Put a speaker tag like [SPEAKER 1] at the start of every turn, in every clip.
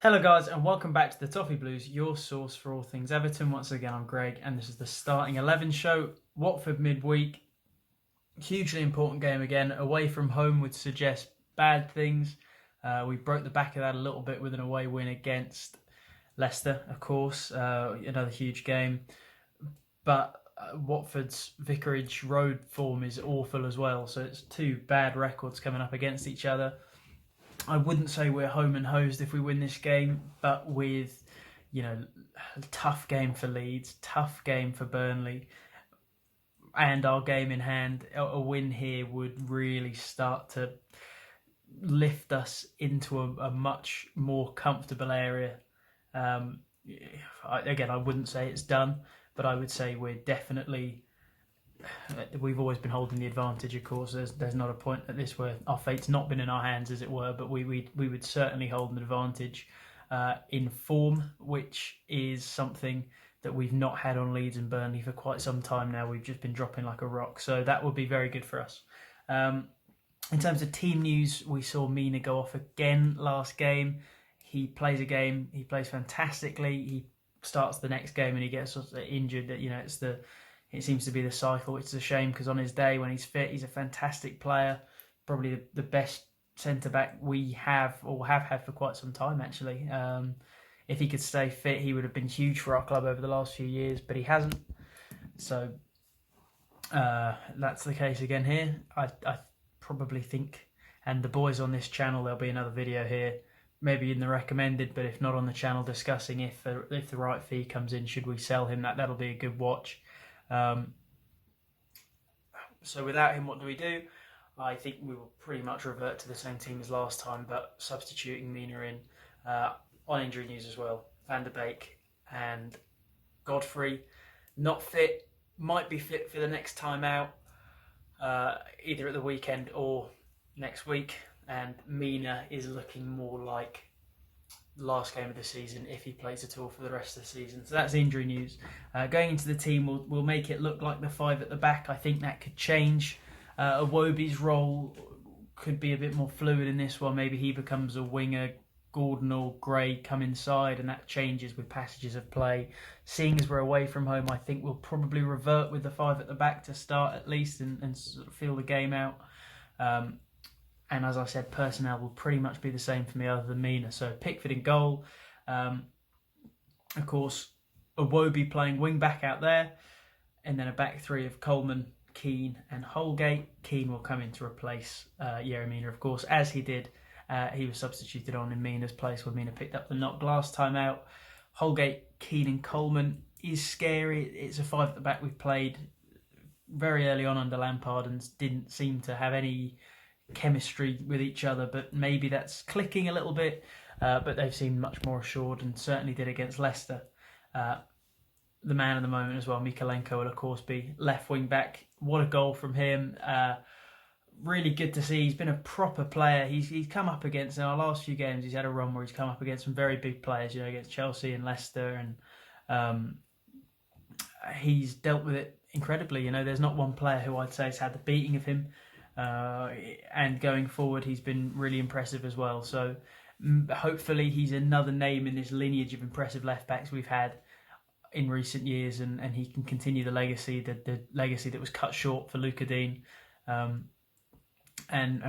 [SPEAKER 1] Hello guys and welcome back to the Toffee Blues, your source for all things Everton. Once again, I'm Greg and this is the starting 11 show. Watford midweek, hugely important game again. Away from home would suggest bad things. We broke the back of that a little bit with an away win against Leicester, of course. Another huge game. But Watford's Vicarage Road form is awful as well. So it's two bad records coming up against each other. I wouldn't say we're home and hosed if we win this game, but with, a tough game for Leeds, tough game for Burnley, and our game in hand, a win here would really start to lift us into a much more comfortable area. I wouldn't say it's done, but I would say we're definitely... We've always been holding the advantage, of course. There's not a point at this where our fate's not been in our hands, as it were, but we would certainly hold an advantage in form, which is something that we've not had on Leeds and Burnley for quite some time now. We've just been dropping like a rock, so that would be very good for us. In terms of team news, we saw Mina go off again last game. He plays a game, he plays fantastically, he starts the next game and he gets injured. It seems to be the cycle, which is a shame because on his day when he's fit, he's a fantastic player. Probably the best centre-back we have or have had for quite some time, actually. If he could stay fit, he would have been huge for our club over the last few years, but he hasn't. So that's the case again here. I probably think, and the boys on this channel, there'll be another video here, maybe in the recommended, but if not on the channel, discussing if the right fee comes in, should we sell him? That'll be a good watch. So without him, what do we do? I think we will pretty much revert to the same team as last time, but substituting Mina in. On injury news as well, Van der Beek and Godfrey not fit, might be fit for the next time out, either at the weekend or next week, and Mina is looking more like last game of the season if he plays at all for the rest of the season. So that's injury news. Going into the team, we'll make it look like the five at the back. I think that could change. Iwobi's role could be a bit more fluid in this one. Maybe he becomes a winger. Gordon or Gray come inside, and that changes with passages of play. Seeing as we're away from home, I think we'll probably revert with the five at the back to start at least and sort of feel the game out. And as I said, personnel will pretty much be the same for me other than Mina. So Pickford in goal. Of course, Iwobi playing wing back out there. And then a back three of Coleman, Keane and Holgate. Keane will come in to replace Mina, of course, as he did. He was substituted on in Mina's place when Mina picked up the knock last time out. Holgate, Keane and Coleman is scary. It's a five at the back we've played very early on under Lampard and didn't seem to have any chemistry with each other, but maybe that's clicking a little bit, but they've seemed much more assured and certainly did against Leicester. The man of the moment as well, Mykolenko, will of course be left wing back. What a goal from him. Really good to see. He's been a proper player. He's come up against, in our last few games, he's had a run where he's come up against some very big players, against Chelsea and Leicester, and he's dealt with it incredibly. There's not one player who I'd say has had the beating of him. And going forward, he's been really impressive as well. So hopefully he's another name in this lineage of impressive left backs we've had in recent years, and he can continue the legacy, the legacy that was cut short for Luca Dean. And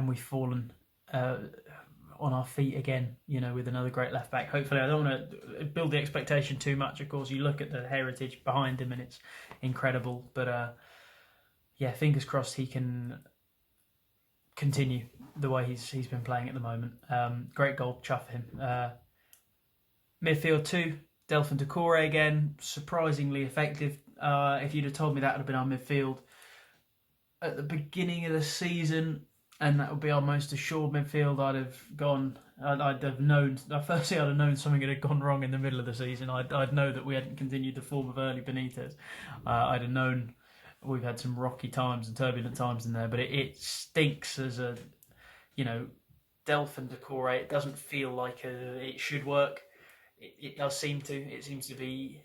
[SPEAKER 1] we've fallen on our feet again, with another great left back. Hopefully, I don't want to build the expectation too much. Of course, you look at the heritage behind him and it's incredible. But fingers crossed he can continue the way he's been playing at the moment. Great goal, chuff for him. Midfield 2, Delphin Doucouré again, surprisingly effective. If you'd have told me that would have been our midfield at the beginning of the season, and that would be our most assured midfield, I'd have known. Firstly, I'd have known something had gone wrong in the middle of the season. I'd know that we hadn't continued the form of early Benitez. I'd have known we've had some rocky times and turbulent times in there, but it stinks as a, Delphin Doucouré. It doesn't feel like it should work. It does seem to. It seems to be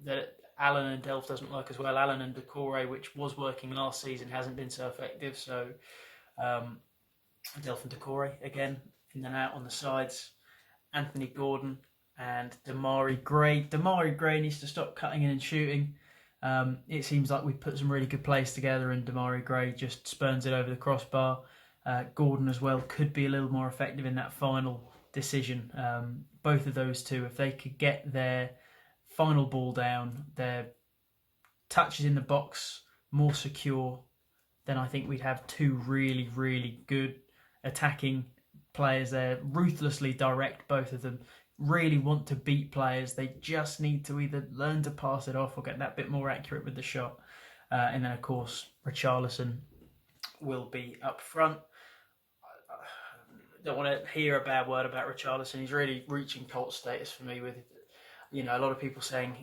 [SPEAKER 1] that Allen and Delph doesn't work as well. Allen and Doucouré, which was working last season, hasn't been so effective. So Delph and Doucouré again in and out on the sides. Anthony Gordon and Damari Gray. Damari Gray needs to stop cutting in and shooting. It seems like we put some really good plays together, and Damari Gray just spurns it over the crossbar. Gordon as well could be a little more effective in that final decision. Both of those two, if they could get their final ball down, their touches in the box more secure, then I think we'd have two really, really good attacking players there. Ruthlessly direct, both of them. Really want to beat players. They just need to either learn to pass it off or get that bit more accurate with the shot. And then, of course, Richarlison will be up front. I don't want to hear a bad word about Richarlison. He's really reaching cult status for me with, a lot of people saying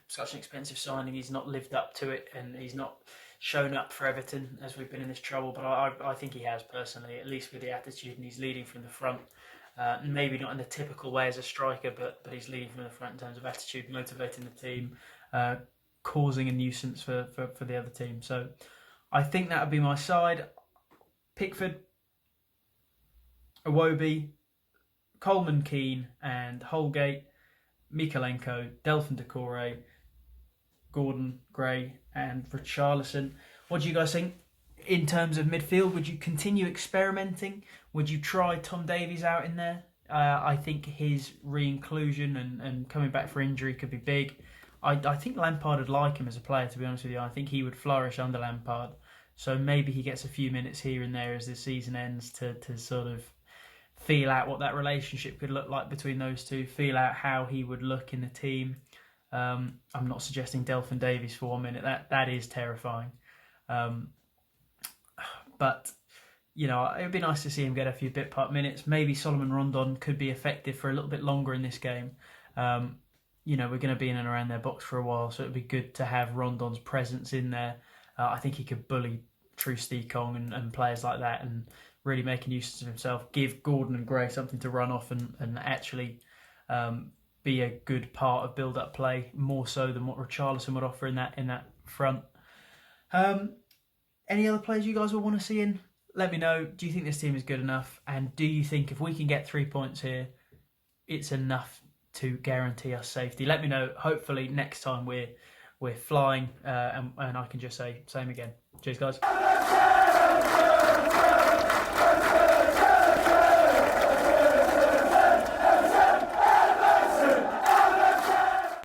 [SPEAKER 1] such an expensive signing, he's not lived up to it and he's not shown up for Everton as we've been in this trouble. But I think he has personally, at least with the attitude, and he's leading from the front. Maybe not in the typical way as a striker, but he's leading from the front in terms of attitude, motivating the team, causing a nuisance for the other team. So I think that would be my side. Pickford, Iwobi, Coleman, Keane and Holgate, Mikalenko, Delphin Decore, Gordon, Gray and Richarlison. What do you guys think? In terms of midfield, would you continue experimenting? Would you try Tom Davies out in there? I think his re-inclusion and coming back for injury could be big. I think Lampard would like him as a player, to be honest with you. I think he would flourish under Lampard. So maybe he gets a few minutes here and there as the season ends to sort of feel out what that relationship could look like between those two, feel out how he would look in the team. I'm not suggesting Delphin Davies for 1 minute. That is terrifying. But, it would be nice to see him get a few bit part minutes. Maybe Solomon Rondon could be effective for a little bit longer in this game. We're going to be in and around their box for a while, so it would be good to have Rondon's presence in there. I think he could bully Troost-Ekong and players like that and really make a nuisance of himself. Give Gordon and Gray something to run off and actually be a good part of build-up play, more so than what Richarlison would offer in that front. Any other players you guys will want to see in? Let me know. Do you think this team is good enough? And do you think if we can get 3 points here, it's enough to guarantee us safety? Let me know. Hopefully next time we're flying and I can just say same again. Cheers, guys.